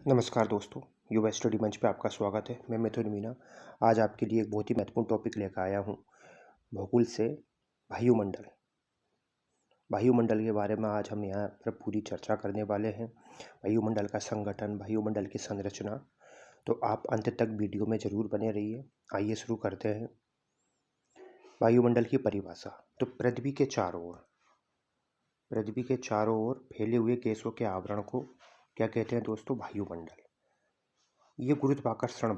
नमस्कार दोस्तों, युवा स्टडी मंच पे आपका स्वागत है। मैं मिथुन मीना। आज आपके लिए एक बहुत ही महत्वपूर्ण टॉपिक लेकर आया हूँ, भूगोल से वायुमंडल। वायुमंडल के बारे में आज हम यहाँ पर पूरी चर्चा करने वाले हैं। वायुमंडल का संगठन, वायुमंडल की संरचना। तो आप अंत तक वीडियो में ज़रूर बने रहिए। आइए शुरू करते हैं। वायुमंडल की परिभाषा। तो पृथ्वी के चारों ओर फैले हुए गैसों के आवरण को क्या कहते हैं दोस्तों? वायुमंडल। ये गुरुत्वाकर्षण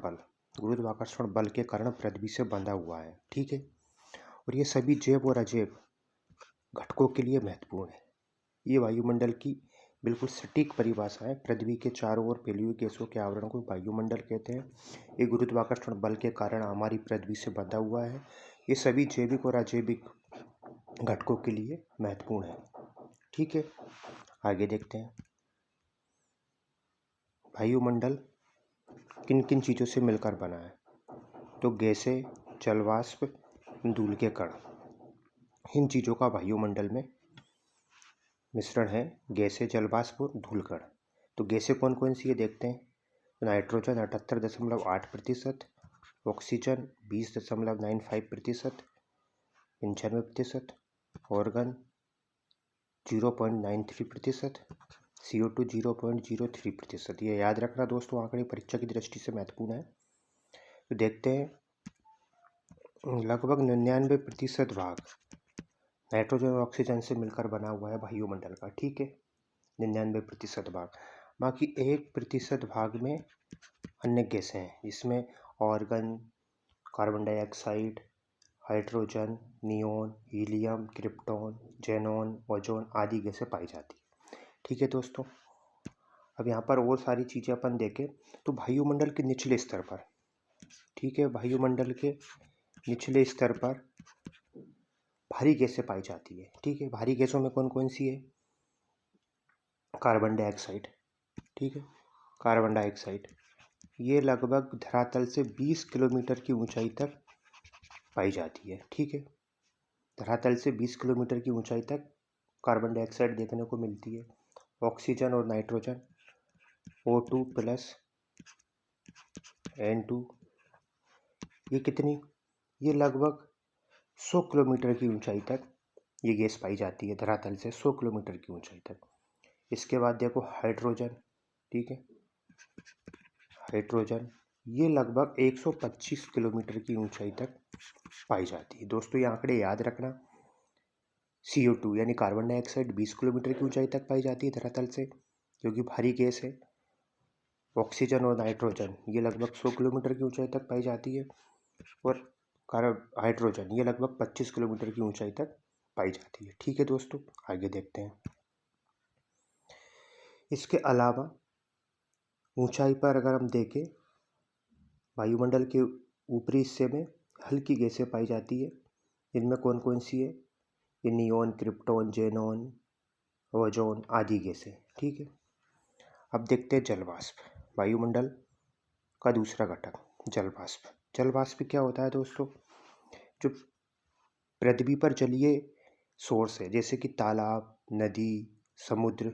बल के कारण पृथ्वी से बंधा हुआ है, ठीक है। और ये सभी जैव और अजैव घटकों के लिए महत्वपूर्ण है। ये वायुमंडल की बिल्कुल सटीक परिभाषा है। पृथ्वी के चारों ओर फैली हुई गैसों के आवरण को वायुमंडल कहते हैं। ये गुरुत्वाकर्षण बल के कारण हमारी पृथ्वी से बंधा हुआ है। ये सभी जैविक और अजैविक घटकों के लिए महत्वपूर्ण है, ठीक है। आगे देखते हैं। वायुमंडल किन किन चीज़ों से मिलकर बना है? तो गैसें, जल वाष्प, धूल के कण, इन चीज़ों का वायुमंडल में मिश्रण है। गैसें, जल वाष्प और धूल कण। तो गैसें कौन कौन सी है देखते हैं। Nitrogen 78.8%, oxygen 20.95%, 95%, organ 0.93%, CO2 0.03%। ये याद रखना दोस्तों, आंकड़े परीक्षा की दृष्टि से महत्वपूर्ण है। तो देखते हैं, लगभग 99% भाग नाइट्रोजन और ऑक्सीजन से मिलकर बना हुआ है वायुमंडल का, ठीक है। 99% भाग। बाकी 1% भाग में अन्य गैसें हैं, जिसमें organ, carbon dioxide, hydrogen, neon, helium, krypton, xenon, ozone आदि गैसें पाई जाती है, ठीक है दोस्तों। अब यहाँ पर और सारी चीज़ें अपन देखें तो वायुमंडल के निचले स्तर पर, ठीक है, वायुमंडल के निचले स्तर पर भारी गैसें पाई जाती है, ठीक है। भारी गैसों में कौन कौन सी है? कार्बन डाइऑक्साइड, ठीक है। कार्बन डाइऑक्साइड ये लगभग धरातल से 20 किलोमीटर की ऊंचाई तक पाई जाती है, ठीक है। धरातल से 20 किलोमीटर की ऊंचाई तक कार्बन डाइऑक्साइड देखने को मिलती है। ऑक्सीजन और नाइट्रोजन O2 प्लस N2 ये कितनी? ये लगभग 100 किलोमीटर की ऊंचाई तक ये गैस पाई जाती है, धरातल से 100 किलोमीटर की ऊंचाई तक। इसके बाद देखो हाइड्रोजन, ठीक है। हाइड्रोजन ये लगभग 125 किलोमीटर की ऊंचाई तक पाई जाती है। दोस्तों ये आंकड़े याद रखना। CO2 यानी कार्बन डाइऑक्साइड 20 किलोमीटर की ऊंचाई तक पाई जाती है धरातल से, क्योंकि भारी गैस है। ऑक्सीजन और नाइट्रोजन ये लगभग 100 किलोमीटर की ऊंचाई तक पाई जाती है। और हाइड्रोजन ये लगभग 25 किलोमीटर की ऊंचाई तक पाई जाती है, ठीक है दोस्तों। आगे देखते हैं। इसके अलावा ऊंचाई पर अगर हम देखें, वायुमंडल के ऊपरी हिस्से में हल्की गैसें पाई जाती है। इनमें कौन कौन सी है? ये नियोन, क्रिप्टॉन, जेनॉन, ओजोन आदि गैसें, ठीक है। अब देखते हैं जल वाष्प। वायुमंडल का दूसरा घटक जल वाष्प। जल वाष्प क्या होता है दोस्तों? जो पृथ्वी पर जलीय सोर्स है, जैसे कि तालाब, नदी, समुद्र,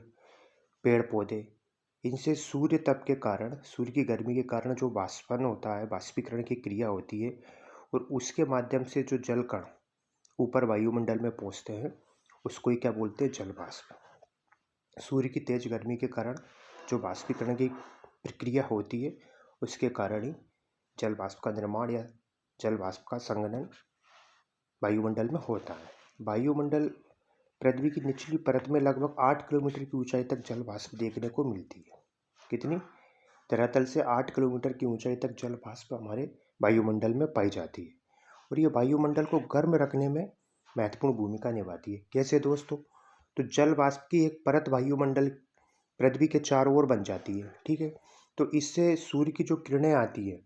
पेड़ पौधे, इनसे सूर्य तप के कारण, सूर्य की गर्मी के कारण जो वाष्पन होता है, वाष्पीकरण की क्रिया होती है, और उसके माध्यम से जो जल कण ऊपर वायुमंडल में पहुंचते हैं, उसको ही क्या बोलते हैं? जल वाष्प। सूर्य की तेज गर्मी के कारण जो वाष्पीकरण की प्रक्रिया होती है, उसके कारण ही जल वाष्प का निर्माण या जल वाष्प का संघनन वायुमंडल में होता है। वायुमंडल पृथ्वी की निचली परत में लगभग 8 किलोमीटर की ऊंचाई तक जल वाष्प देखने को मिलती है। कितनी? धरातल से 8 किलोमीटर की ऊंचाई तक जल वाष्प हमारे वायुमंडल में पाई जाती है। और ये वायुमंडल को गर्म रखने में महत्वपूर्ण भूमिका निभाती है। कैसे दोस्तों? तो जल वाष्प की एक परत वायुमंडल पृथ्वी के चारों ओर बन जाती है, ठीक है। तो इससे सूर्य की जो किरणें आती है,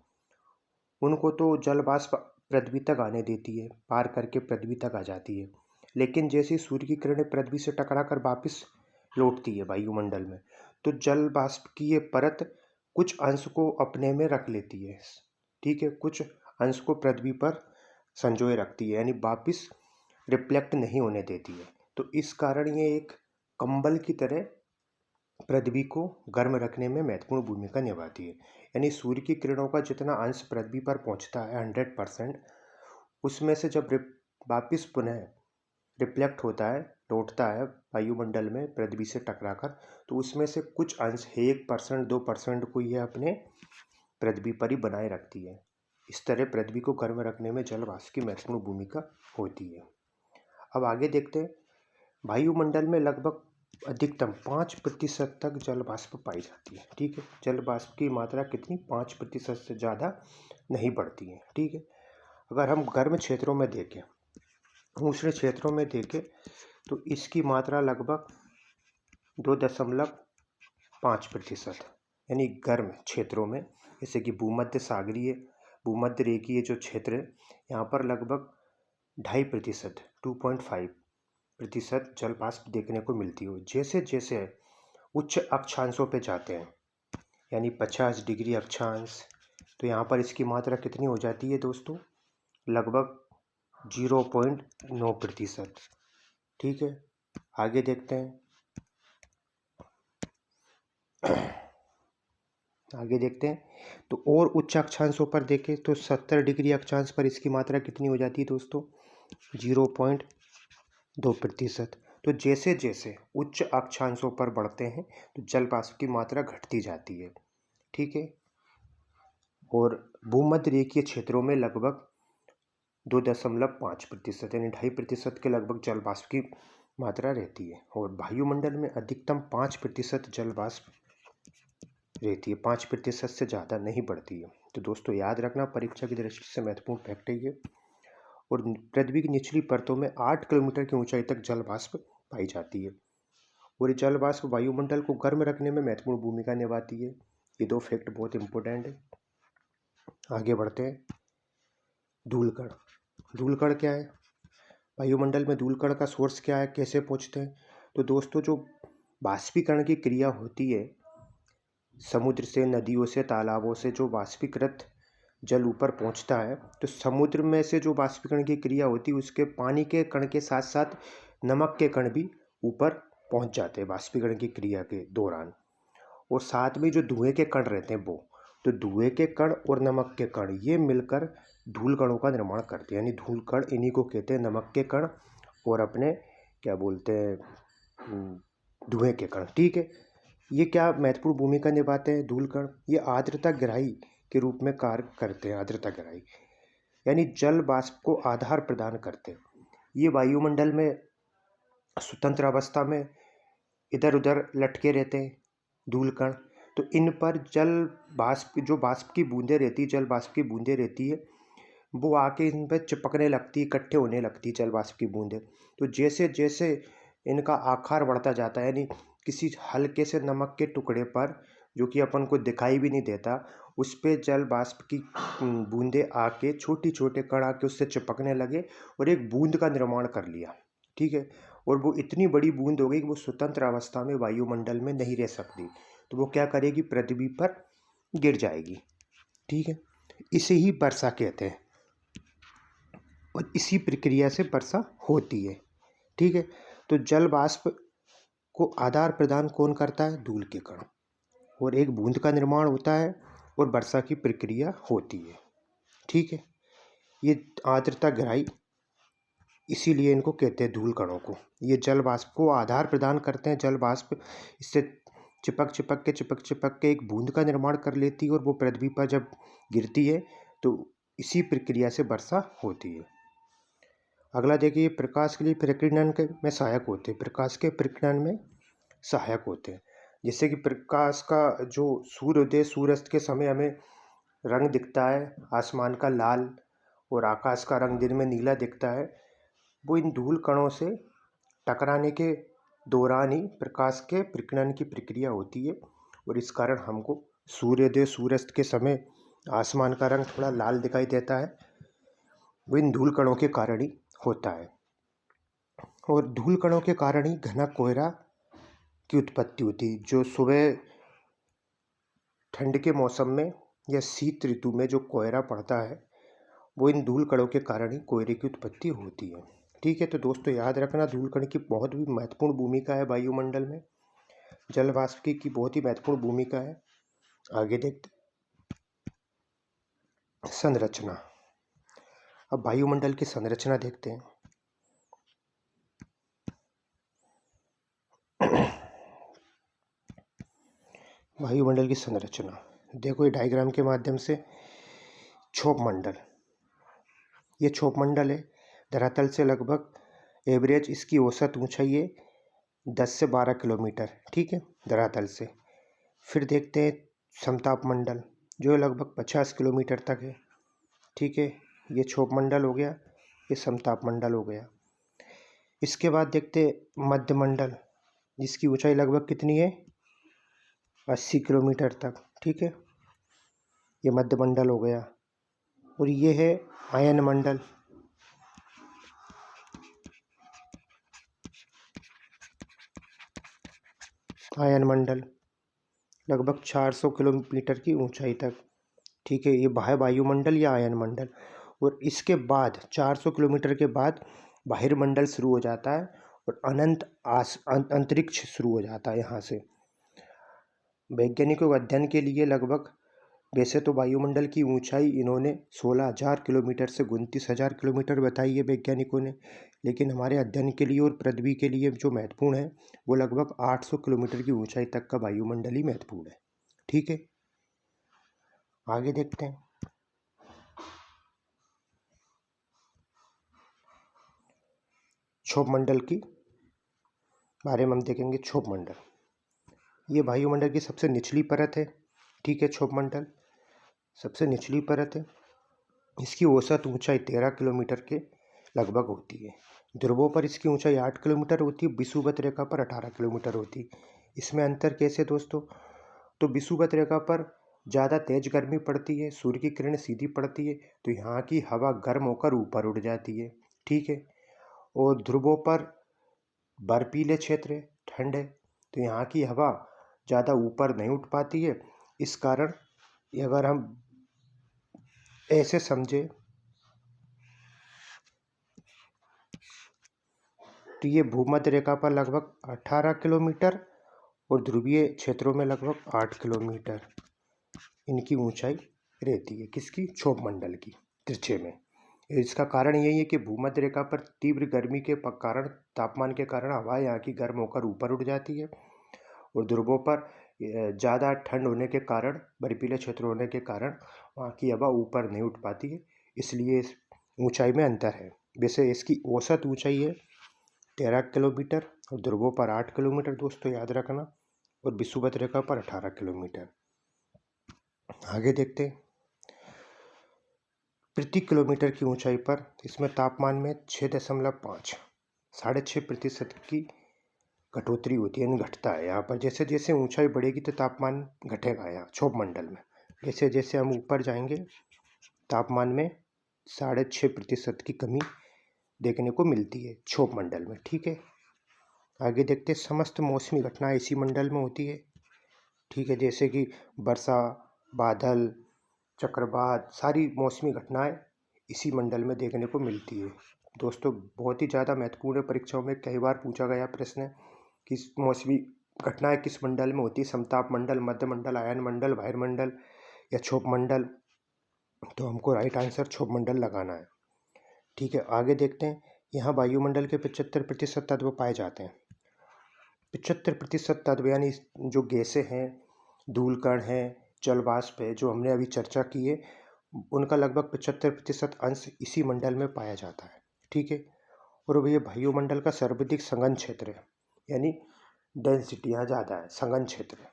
उनको तो जल वाष्प पृथ्वी तक आने देती है, पार करके पृथ्वी तक आ जाती है। लेकिन जैसे सूर्य की किरणें पृथ्वी से टकरा कर वापस लौटती है वायुमंडल में, तो जल वाष्प की ये परत कुछ अंश को अपने में रख लेती है, ठीक है। कुछ अंश को पृथ्वी पर संजोए रखती है, यानी वापस रिफ्लेक्ट नहीं होने देती है। तो इस कारण ये एक कंबल की तरह पृथ्वी को गर्म रखने में महत्वपूर्ण भूमिका निभाती है। यानी सूर्य की किरणों का जितना अंश पृथ्वी पर पहुंचता है 100%, उसमें से जब वापिस पुनः रिफ्लेक्ट होता है, लौटता है वायुमंडल में पृथ्वी से टकराकर, तो उसमें से कुछ अंश 1%, 2% को यह अपने पृथ्वी पर ही बनाए रखती है। इस तरह पृथ्वी को गर्म रखने में जल वाष्प की महत्वपूर्ण भूमिका होती है। अब आगे देखते हैं। वायुमंडल में लगभग अधिकतम 5% तक जल वाष्प पाई जाती है। ठीक है, जल वाष्प की मात्रा कितनी? 5% से ज़्यादा नहीं बढ़ती है। ठीक है, अगर हम गर्म क्षेत्रों में देखें, उष्ण क्षेत्रों में देखें, तो इसकी मात्रा लगभग 2.5%। यानी गर्म क्षेत्रों में, जैसे कि भूमध्य रेखीय जो क्षेत्र है, यहाँ पर लगभग 2.5%, 2.5% जल वाष्प देखने को मिलती हो। जैसे जैसे उच्च अक्षांशों पे जाते हैं, यानी 50 डिग्री अक्षांश, तो यहाँ पर इसकी मात्रा कितनी हो जाती है दोस्तों? लगभग 0.9%। ठीक है, आगे देखते हैं। आगे देखते हैं, तो और उच्च अक्षांशों पर देखें तो 70 डिग्री अक्षांश पर इसकी मात्रा कितनी हो जाती है दोस्तों? 0.2%। तो जैसे जैसे उच्च अक्षांशों पर बढ़ते हैं तो जल वाष्प की मात्रा घटती जाती है। ठीक है, और भूमध्य रेखीय क्षेत्रों में लगभग 2.5%, यानी 2.5% के लगभग जल वाष्प की मात्रा रहती है। और वायुमंडल में अधिकतम 5% जल वाष्प रहती है, 5% से ज़्यादा नहीं बढ़ती है। तो दोस्तों याद रखना, परीक्षा की दृष्टि से महत्वपूर्ण फैक्ट है ये। और पृथ्वी की निचली परतों में 8 किलोमीटर की ऊंचाई तक जल वाष्प पाई जाती है, और ये जल वाष्प वायुमंडल को गर्म रखने में महत्वपूर्ण भूमिका निभाती है। ये दो फैक्ट बहुत इंपॉर्टेंट है। आगे बढ़ते हैं। धूलकण। धूलकण क्या है? वायुमंडल में धूलकण का सोर्स क्या है, कैसे पहुंचते हैं? तो दोस्तों जो वाष्पीकरण की क्रिया होती है, समुद्र से, नदियों से, तालाबों से जो वाष्पीकृत जल ऊपर पहुंचता है, तो समुद्र में से जो वाष्पीकरण की क्रिया होती है, उसके पानी के कण के साथ साथ नमक के कण भी ऊपर पहुंच जाते हैं वाष्पीकरण की क्रिया के दौरान। और साथ में जो धुएं के कण रहते हैं वो, तो धुएं के कण और नमक के कण ये मिलकर धूल कणों का निर्माण करते हैं। यानी धूल कण इन्हीं को कहते हैं, नमक के कण और अपने क्या बोलते हैं, धुएं के कण। ठीक है, ये क्या महत्वपूर्ण भूमिका निभाते हैं धूल कण? ये आर्द्रता ग्राही के रूप में कार्य करते हैं। आर्द्रता ग्राही यानी जल वाष्प को आधार प्रदान करते हैं। ये वायुमंडल में स्वतंत्र अवस्था में इधर उधर लटके रहते हैं धूल कण। तो इन पर जल वाष्प, जो वाष्प की बूंदें रहती है, जल वाष्प की बूंदें रहती है, वो आके इन पर चिपकने लगती, इकट्ठे होने लगती जल वाष्प की बूंदें। तो जैसे जैसे इनका आकार बढ़ता जाता है, यानी किसी हल्के से नमक के टुकड़े पर, जो कि अपन को दिखाई भी नहीं देता, उस पर जल वाष्प की बूंदें आके, छोटी छोटे कण आके उससे चिपकने लगे और एक बूंद का निर्माण कर लिया। ठीक है, और वो इतनी बड़ी बूंद हो गई कि वो स्वतंत्र अवस्था में वायुमंडल में नहीं रह सकती, तो वो क्या करेगी? पृथ्वी पर गिर जाएगी। ठीक है, इसे ही वर्षा कहते हैं, और इसी प्रक्रिया से वर्षा होती है। ठीक है, तो जल वाष्प को आधार प्रदान कौन करता है? धूल के कण, और एक बूंद का निर्माण होता है और वर्षा की प्रक्रिया होती है। ठीक है, ये आर्द्रता ग्राही, इसीलिए इनको कहते हैं धूल कणों को। ये जल वाष्प को आधार प्रदान करते हैं। जल वाष्प इससे चिपक चिपक के एक बूंद का निर्माण कर लेती है, और वो पृथ्वी पर जब गिरती है तो इसी प्रक्रिया से वर्षा होती है। अगला देखिए, प्रकाश के लिए प्रकीर्णन में सहायक होते हैं। प्रकाश के प्रकीर्णन में सहायक होते हैं, जैसे कि प्रकाश का जो सूर्योदय सूर्यास्त के समय हमें रंग दिखता है आसमान का लाल, और आकाश का रंग दिन में नीला दिखता है, वो इन धूल कणों से टकराने के दौरान ही प्रकाश के प्रकीर्णन की प्रक्रिया होती है। और इस कारण हमको सूर्योदय सूर्यास्त के समय आसमान का रंग थोड़ा लाल दिखाई देता है, वो इन धूल कणों के कारण ही होता है। और धूल कणों के कारण ही घना कोहरा की उत्पत्ति होती है। जो सुबह ठंड के मौसम में या शीत ऋतु में जो कोहरा पड़ता है, वो इन धूल कणों के कारण ही कोहरे की उत्पत्ति होती है। ठीक है, तो दोस्तों याद रखना, धूल कण की बहुत भी महत्वपूर्ण भूमिका है वायुमंडल में। जल वाष्प की बहुत ही महत्वपूर्ण भूमिका है। आगे देखते संरचना। अब वायुमंडल की संरचना देखते हैं। वायुमंडल की संरचना देखो, ये डायग्राम के माध्यम से क्षोभ मंडल, ये क्षोभ मंडल है। धरातल से लगभग एवरेज इसकी औसत ऊंचाई है 10 से 12 किलोमीटर, ठीक है, धरातल से। फिर देखते हैं समताप मंडल, जो लगभग 50 किलोमीटर तक है, ठीक है। ये क्षोभ मंडल हो गया, ये समताप मंडल हो गया। इसके बाद देखते मध्य मंडल, जिसकी ऊंचाई लगभग कितनी है, 80 किलोमीटर तक, ठीक है, ये मध्य मंडल हो गया। और ये है आयन मंडल, आयन मंडल लगभग 400 किलोमीटर की ऊंचाई तक, ठीक है, ये बाह्य वायुमंडल या आयन मंडल। और इसके बाद 400 किलोमीटर के बाद बहिर्मंडल शुरू हो जाता है और अनंत अंतरिक्ष शुरू हो जाता है। यहाँ से वैज्ञानिकों के अध्ययन के लिए लगभग, वैसे तो वायुमंडल की ऊंचाई इन्होंने 16,000 किलोमीटर से 29,000 किलोमीटर बताई है वैज्ञानिकों ने, लेकिन हमारे अध्ययन के लिए और पृथ्वी के लिए जो महत्वपूर्ण है वो लगभग 800 किलोमीटर की ऊंचाई तक का वायुमंडल ही महत्वपूर्ण है, ठीक है। आगे देखते हैं क्षोभ मंडल की बारे में हम देखेंगे। क्षोभ मंडल, ये वायुमंडल की सबसे निचली परत है, ठीक है। क्षोभ मंडल सबसे निचली परत है। इसकी औसत ऊंचाई 13 किलोमीटर के लगभग होती है। ध्रुवों पर इसकी ऊंचाई 8 किलोमीटर होती है, विषुवत रेखा पर 18 किलोमीटर होती है। इसमें अंतर कैसे दोस्तों, तो विषुवत रेखा पर ज़्यादा तेज गर्मी पड़ती है, सूर्य की किरण सीधी पड़ती है, तो यहाँ की हवा गर्म होकर ऊपर उड़ जाती है, ठीक है। और ध्रुवों पर बर्फीले क्षेत्र है, ठंड है, तो यहाँ की हवा ज़्यादा ऊपर नहीं उठ पाती है। इस कारण अगर हम ऐसे समझे तो ये भूमध्य रेखा पर लगभग 18 किलोमीटर और ध्रुवीय क्षेत्रों में लगभग 8 किलोमीटर इनकी ऊंचाई रहती है, किसकी, क्षोभ मंडल की, तिरछे में। इसका कारण यही है कि भूमध्य रेखा पर तीव्र गर्मी के कारण, तापमान के कारण हवा यहाँ की गर्म होकर ऊपर उठ जाती है और ध्रुवों पर ज़्यादा ठंड होने के कारण, बर्फीले क्षेत्र होने के कारण वहाँ की हवा ऊपर नहीं उठ पाती है, इसलिए इस ऊंचाई में अंतर है। वैसे इसकी औसत ऊंचाई है 13 किलोमीटर और ध्रुवों पर 8 किलोमीटर, दोस्तों याद रखना, और विषुवत रेखा पर 18 किलोमीटर। आगे देखते हैं प्रति किलोमीटर की ऊंचाई पर इसमें तापमान में 6.5 6.5% की कटौती होती है, यानी घटता है। यहाँ पर जैसे जैसे ऊंचाई बढ़ेगी तो तापमान घटेगा यहाँ क्षोभ मंडल में। जैसे जैसे हम ऊपर जाएंगे तापमान में 6.5% की कमी देखने को मिलती है क्षोभ मंडल में, ठीक है। आगे देखते हैं समस्त मौसमी घटनाएं इसी मंडल में होती है, ठीक है, जैसे कि वर्षा, बादल, चक्रवात, सारी मौसमी घटनाएं इसी मंडल में देखने को मिलती है। दोस्तों बहुत ही ज़्यादा महत्वपूर्ण है, परीक्षाओं में कई बार पूछा गया प्रश्न है कि मौसमी घटनाएं किस मंडल में होती है, समताप मंडल, मध्य मंडल, आयन मंडल, वायुमंडल या क्षोभ मंडल। तो हमको राइट आंसर क्षोभ मंडल लगाना है, ठीक है। आगे देखते हैं यहाँ वायुमंडल के 75% तत्व पाए जाते हैं। 75% तत्व यानी जो गैसें हैं, धूलकण हैं, जल वाष्प है, जो हमने अभी चर्चा की है, उनका लगभग 75% अंश इसी मंडल में पाया जाता है, ठीक है। और अब ये वायुमंडल का सर्वाधिक संघन क्षेत्र है, यानी डेंसिटी यहाँ ज़्यादा है, संघन क्षेत्र है।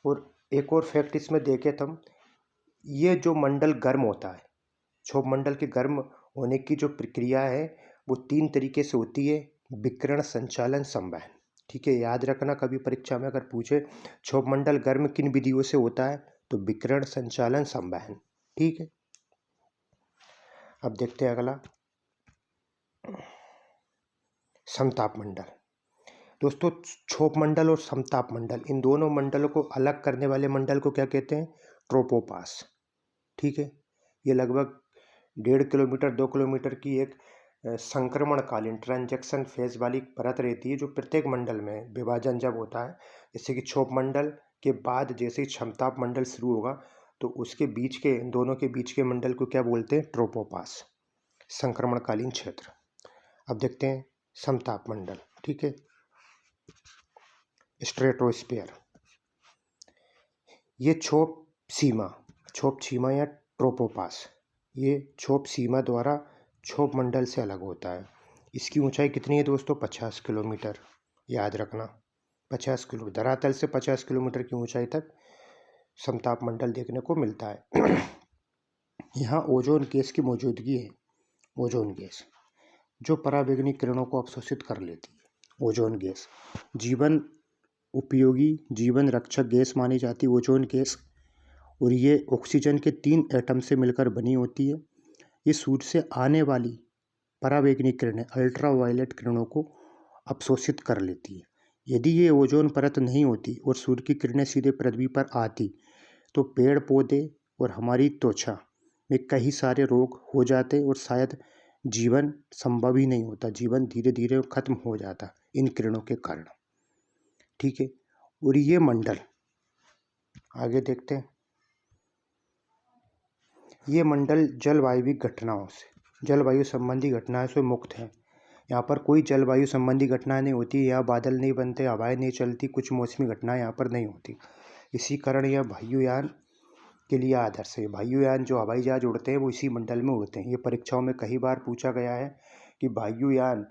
और एक और फैक्ट इसमें देखें तो हम, ये जो मंडल गर्म होता है, क्षोभ मंडल के गर्म होने की जो प्रक्रिया है वो 3 तरीके से होती है, विकिरण, संचालन, संवहन, ठीक है। याद रखना, कभी परीक्षा में अगर पूछे क्षोभ मंडल गर्म किन विधियों से होता है तो विकिरण, संचालन, संवहन, ठीक है। अब देखते हैं अगला समताप मंडल। दोस्तों क्षोभ मंडल और समताप मंडल, इन दोनों मंडलों को अलग करने वाले मंडल को क्या कहते हैं, ट्रोपोपास, ठीक है। ये लगभग 1.5 किलोमीटर 2 किलोमीटर की एक संक्रमणकालीन ट्रांजैक्शन फेज वाली परत रहती है, जो प्रत्येक मंडल में विभाजन जब होता है, जैसे कि क्षोभ मंडल के बाद जैसे ही क्षमताप मंडल शुरू होगा तो उसके बीच के दोनों के बीच के मंडल को क्या बोलते हैं? ट्रोपोपास, संक्रमणकालीन क्षेत्र। अब देखते हैं समताप मंडल। ठीक है, स्ट्रेटोस्फीयर, ये क्षोभ सीमा या ट्रोपोपास, ये क्षोभ सीमा द्वारा क्षोभ मंडल से अलग होता है। इसकी ऊंचाई कितनी है दोस्तों? 50 किलोमीटर। याद रखना, 50 किलो, धरातल से 50 किलोमीटर की ऊंचाई तक समताप मंडल देखने को मिलता है। यहाँ ओजोन गैस की मौजूदगी है। ओजोन गैस जो पराबैंगनी किरणों को अवशोषित कर लेती है। ओजोन गैस जीवन उपयोगी, जीवन रक्षक गैस मानी जाती है ओजोन गैस, और ये ऑक्सीजन के 3 एटम से मिलकर बनी होती है। ये सूर्य से आने वाली पराबैंगनी किरणें, अल्ट्रावायलेट किरणों को अवशोषित कर लेती है। यदि ये ओजोन परत नहीं होती और सूर्य की किरणें सीधे पृथ्वी पर आती तो पेड़ पौधे और हमारी त्वचा में कई सारे रोग हो जाते और शायद जीवन संभव ही नहीं होता, जीवन धीरे धीरे खत्म हो जाता इन किरणों के कारण। ठीक है, और ये मंडल आगे देखते हैं। ये मंडल जलवायु घटनाओं से, जलवायु संबंधी घटनाओं से मुक्त है। यहाँ पर कोई जलवायु संबंधी घटनाएं नहीं होती, यहाँ बादल नहीं बनते, हवाएं नहीं चलती, कुछ मौसमी घटनाएं यहाँ पर नहीं होती। इसी कारण यह वायुयान के लिए आदर्श है। वायुयान जो हवाई जहाज उड़ते हैं वो इसी मंडल में उड़ते हैं। ये परीक्षाओं में कई बार पूछा गया है कि वायुयान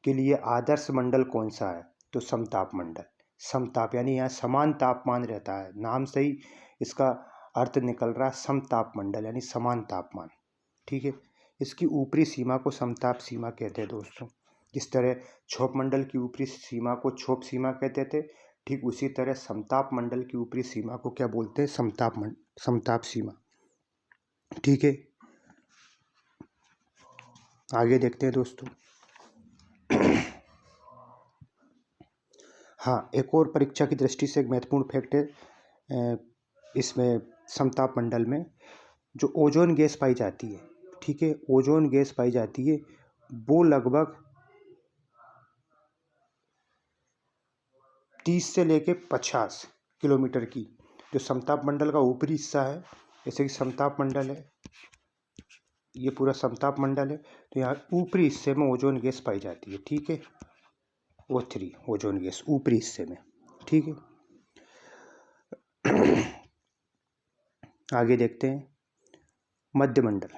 के लिए आदर्श मंडल कौन सा है, तो समताप मंडल। समताप यानी यहाँ समान तापमान रहता है, नाम से ही इसका अर्थ निकल रहा है समताप मंडल यानी समान तापमान। ठीक है, इसकी ऊपरी सीमा को समताप सीमा कहते हैं दोस्तों। जिस तरह क्षोभ मंडल की ऊपरी सीमा को क्षोभ सीमा कहते थे, ठीक उसी तरह समताप मंडल की ऊपरी सीमा को क्या बोलते हैं? समताप सीमा। ठीक है, आगे देखते हैं दोस्तों। हाँ, एक और परीक्षा की दृष्टि से एक महत्वपूर्ण फैक्ट है इसमें समताप मंडल में जो ओजोन गैस पाई जाती है। ठीक है, ओजोन गैस पाई जाती है वो लगभग 30 से लेके 50 किलोमीटर की, जो समताप मंडल का ऊपरी हिस्सा है, जैसे कि समताप मंडल है, ये पूरा समताप मंडल है, तो यहाँ ऊपरी हिस्से में ओजोन गैस पाई जाती है। ठीक है, O3 ओजोन गैस ऊपरी हिस्से में। ठीक है, आगे देखते हैं मध्यमंडल।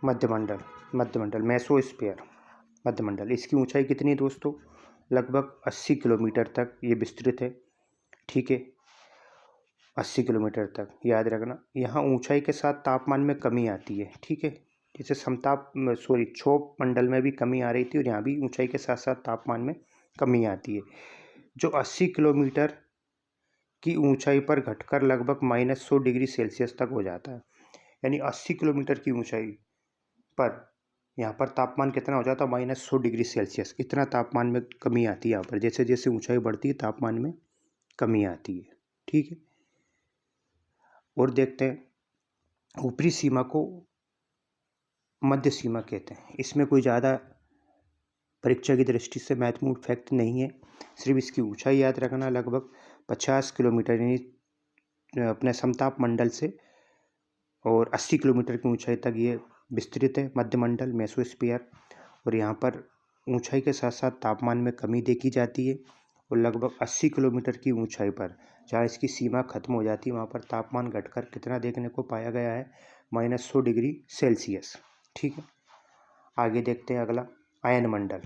मध्यमंडल मेसोस्फीयर, मध्यमंडल, इसकी ऊंचाई कितनी है दोस्तों? लगभग 80 किलोमीटर तक ये विस्तृत है। ठीक है, 80 किलोमीटर तक, याद रखना। यहाँ ऊंचाई के साथ तापमान में कमी आती है। ठीक है, जैसे क्षोभ मंडल में भी कमी आ रही थी और यहाँ भी ऊंचाई के साथ साथ तापमान में कमी आती है, जो 80 किलोमीटर की ऊंचाई पर घटकर लगभग -100 डिग्री सेल्सियस तक हो जाता है। यानी 80 किलोमीटर की ऊंचाई पर यहाँ पर तापमान कितना हो जाता है? -100 डिग्री सेल्सियस। इतना तापमान में कमी आती है यहाँ पर, जैसे जैसे ऊंचाई बढ़ती है तापमान में कमी आती है। ठीक है, और देखते हैं ऊपरी सीमा को मध्य सीमा कहते हैं। इसमें कोई ज़्यादा परीक्षा की दृष्टि से महत्वपूर्ण फैक्ट नहीं है, सिर्फ इसकी ऊंचाई याद रखना, लगभग 50 किलोमीटर यानी अपने समताप मंडल से, और 80 किलोमीटर की ऊंचाई तक ये विस्तृत है मध्यमंडल मेसोस्फीयर। और यहाँ पर ऊंचाई के साथ साथ तापमान में कमी देखी जाती है, और लगभग 80 किलोमीटर की ऊंचाई पर जहाँ इसकी सीमा खत्म हो जाती है वहाँ पर तापमान घटकर कितना देखने को पाया गया है? -100 डिग्री सेल्सियस। ठीक है, आगे देखते हैं अगला अयनमंडल।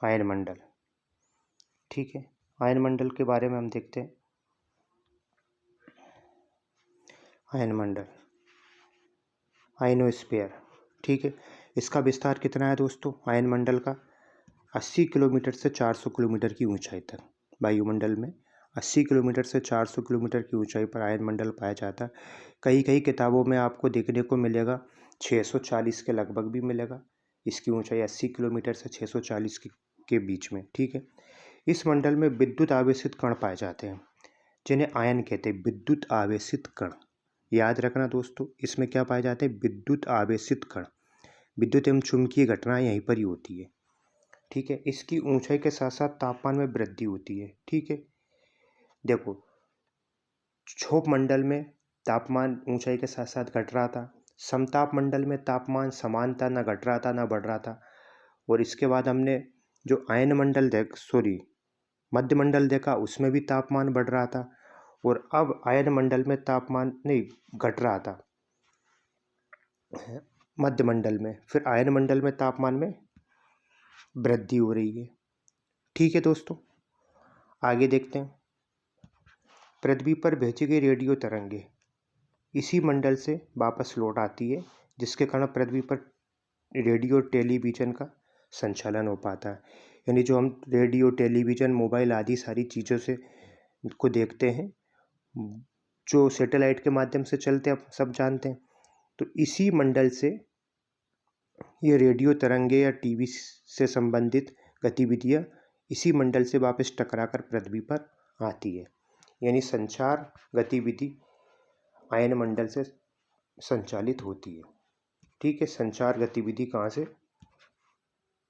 अयनमंडल, ठीक है, अयनमंडल के बारे में हम देखते हैं। अयनमंडल, आयनोस्फीयर। ठीक है, इसका विस्तार कितना है दोस्तों अयनमंडल का? 80 किलोमीटर से 400 किलोमीटर की ऊंचाई तक। वायुमंडल में 80 किलोमीटर से 400 किलोमीटर की ऊंचाई पर अयनमंडल पाया जाता है। कई कई किताबों में आपको देखने को मिलेगा 640 के लगभग भी मिलेगा। इसकी ऊंचाई 80 किलोमीटर से 640 के बीच में। ठीक है, इस मंडल में विद्युत आवेशित कण पाए जाते हैं, जिन्हें आयन कहते हैं, विद्युत आवेशित कण। याद रखना दोस्तों, इसमें क्या पाए जाते हैं? विद्युत आवेशित कण। विद्युत एवं चुंबकीय घटनाएं यहीं पर ही होती है। ठीक है, इसकी ऊंचाई के साथ साथ तापमान में वृद्धि होती है। ठीक है, देखो क्षोभ मंडल में तापमान ऊंचाई के साथ साथ घट रहा था, समताप मंडल में तापमान समान था, ना घट रहा था ना बढ़ रहा था। और इसके बाद हमने जो आयन मंडल मध्य मंडल देखा, उसमें भी तापमान बढ़ रहा था। और अब आयन मंडल में तापमान नहीं घट रहा था मध्य मंडल में, फिर आयन मंडल में तापमान में वृद्धि हो रही है। ठीक है दोस्तों, आगे देखते हैं। पृथ्वी पर भेजी गई रेडियो तरंगे इसी मंडल से वापस लौट आती है, जिसके कारण पृथ्वी पर रेडियो टेलीविज़न का संचालन हो पाता है। यानी जो हम रेडियो टेलीविज़न मोबाइल आदि सारी चीज़ों से को देखते हैं, जो सैटेलाइट के माध्यम से चलते हैं, आप सब जानते हैं। तो इसी मंडल से ये रेडियो तरंगे या टीवी से संबंधित गतिविधियाँ इसी मंडल से वापस टकराकर पृथ्वी पर आती है। यानी संचार गतिविधि आयन मंडल से संचालित होती है। ठीक है, संचार गतिविधि कहाँ से?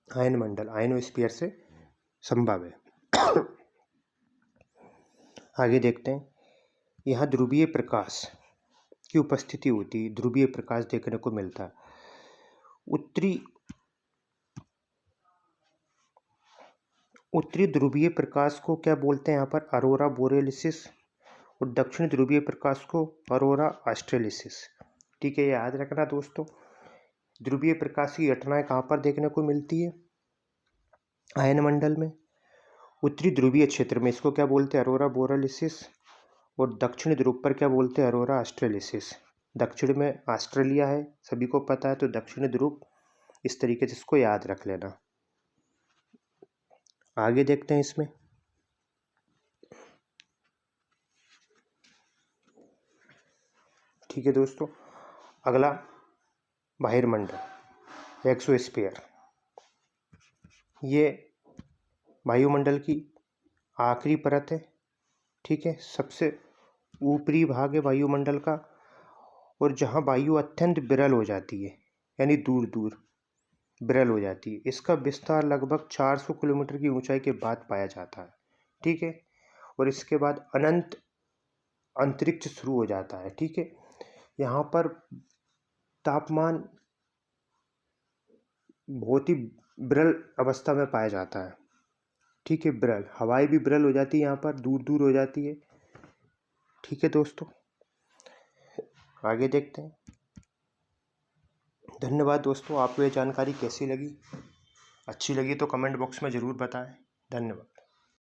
आयन मंडल, आयनोस्फीयर से संभव है। आगे देखते हैं। यहाँ ध्रुवीय प्रकाश की उपस्थिति होती है, ध्रुवीय प्रकाश देखने को मिलता है। उत्तरी ध्रुवीय प्रकाश को क्या बोलते हैं? यहाँ पर अरोरा बोरेलिसिस, और दक्षिण ध्रुवीय प्रकाश को अरोरा ऑस्ट्रेलिसिस। ठीक है, याद रखना दोस्तों, ध्रुवीय प्रकाश की घटनाएं कहाँ पर देखने को मिलती है? आयन मंडल में। उत्तरी ध्रुवीय क्षेत्र में इसको क्या बोलते हैं? अरोरा बोरेलिसिस। और दक्षिण ध्रुव पर क्या बोलते हैं? अरोरा ऑस्ट्रेलिसिस। दक्षिण में ऑस्ट्रेलिया है, सभी को पता है, तो दक्षिण ध्रुव इस तरीके से इसको याद रख लेना। आगे देखते हैं इसमें। ठीक है दोस्तों, अगला बहिर्मंडल, एक्सोस्फीयर। ये वायुमंडल की आखिरी परत है। ठीक है, सबसे ऊपरी भाग है वायुमंडल का, और जहाँ वायु अत्यंत विरल हो जाती है, यानी दूर दूर विरल हो जाती है। इसका विस्तार लगभग 400 किलोमीटर की ऊंचाई के बाद पाया जाता है। ठीक है, और इसके बाद अनंत अंतरिक्ष शुरू हो जाता है। ठीक है, यहाँ पर तापमान बहुत ही विरल अवस्था में पाया जाता है। ठीक है, विरल हवाएं भी विरल हो जाती है, यहाँ पर दूर दूर हो जाती है। ठीक है दोस्तों, आगे देखते हैं। धन्यवाद दोस्तों, आपको ये जानकारी कैसी लगी? अच्छी लगी तो कमेंट बॉक्स में ज़रूर बताएं। धन्यवाद।